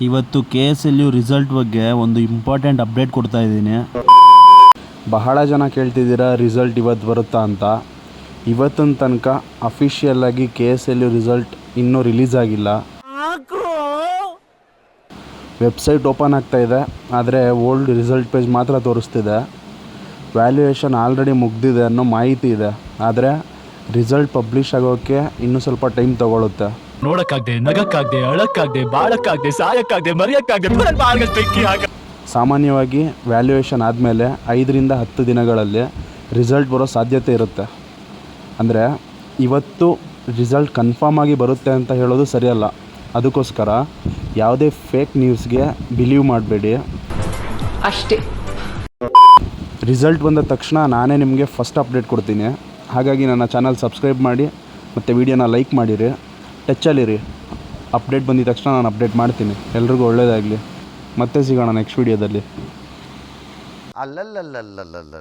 ಇವತ್ತು KSLU result ಬಗ್ಗೆ ಒಂದು ಇಂಪಾರ್ಟೆಂಟ್ ಅಪ್ಡೇಟ್ ಕೊಡ್ತಾ ಇದ್ದೀನಿ. ಬಹಳ ಜನ ಕೇಳ್ತಿದ್ದೀರಾ ರಿಸಲ್ಟ್ ಇವತ್ತು ಬರುತ್ತಾ ಅಂತ. ಇವತ್ತಿನ ತನಕ ಅಫಿಷಿಯಲ್ಲಾಗಿ KSLU ರಿಸಲ್ಟ್ ಇನ್ನೂ ರಿಲೀಸ್ ಆಗಿಲ್ಲ. ವೆಬ್ಸೈಟ್ ಓಪನ್ ಆಗ್ತಾ ಇದೆ, ಆದರೆ ಓಲ್ಡ್ ರಿಸಲ್ಟ್ ಪೇಜ್ ಮಾತ್ರ ತೋರಿಸ್ತಿದೆ. ವ್ಯಾಲ್ಯೂಯೇಷನ್ ಆಲ್ರೆಡಿ ಮುಗ್ದಿದೆ ಅನ್ನೋ ಮಾಹಿತಿ ಇದೆ, ಆದರೆ ರಿಸಲ್ಟ್ ಪಬ್ಲಿಷ್ ಆಗೋಕ್ಕೆ ಇನ್ನೂ ಸ್ವಲ್ಪ ಟೈಮ್ ತಗೊಳುತ್ತೆ. ನೋಡಕ್ಕಾಗದೆ, ನಗಕ್ಕಾಗದೆ, ಅಳಕ್ಕಾಗದೆ, ಬಾಳಕ್ಕಾಗದೆ, ಸಾಯಕ್ಕಾಗದೆ, ಮರೆಯಕ್ಕಾಗದೆ. ಸಾಮಾನ್ಯವಾಗಿ ವ್ಯಾಲ್ಯೂಯೇಷನ್ ಆದಮೇಲೆ 5ರಿಂದ 10 ದಿನಗಳಲ್ಲಿ ರಿಸಲ್ಟ್ ಬರೋ ಸಾಧ್ಯತೆ ಇರುತ್ತೆ. ಅಂದರೆ ಇವತ್ತು ರಿಸಲ್ಟ್ ಕನ್ಫರ್ಮ್ ಆಗಿ ಬರುತ್ತೆ ಅಂತ ಹೇಳೋದು ಸರಿಯಲ್ಲ. ಅದಕ್ಕೋಸ್ಕರ ಯಾವುದೇ ಫೇಕ್ ನ್ಯೂಸ್ಗೆ ಬಿಲೀವ್ ಮಾಡಬೇಡಿ ಅಷ್ಟೇ. ರಿಸಲ್ಟ್ ಬಂದ ತಕ್ಷಣ ನಾನೇ ನಿಮಗೆ ಫಸ್ಟ್ ಅಪ್ಡೇಟ್ ಕೊಡ್ತೀನಿ. ಹಾಗಾಗಿ ನನ್ನ ಚಾನಲ್ ಸಬ್ಸ್ಕ್ರೈಬ್ ಮಾಡಿ ಮತ್ತು ವಿಡಿಯೋನ ಲೈಕ್ ಮಾಡಿರಿ, ಟಚ್ಚಲ್ಲಿರಿ. ಅಪ್ಡೇಟ್ ಬಂದಿದ ತಕ್ಷಣ ನಾನು ಅಪ್ಡೇಟ್ ಮಾಡ್ತೀನಿ. ಎಲ್ರಿಗೂ ಒಳ್ಳೆಯದಾಗಲಿ. ಮತ್ತೆ ಸಿಗೋಣ ನೆಕ್ಸ್ಟ್ ವಿಡಿಯೋದಲ್ಲಿ. ಅಲ್ಲಲ್ಲಲ್ಲಲ್ಲಲ್ಲಲ್ಲ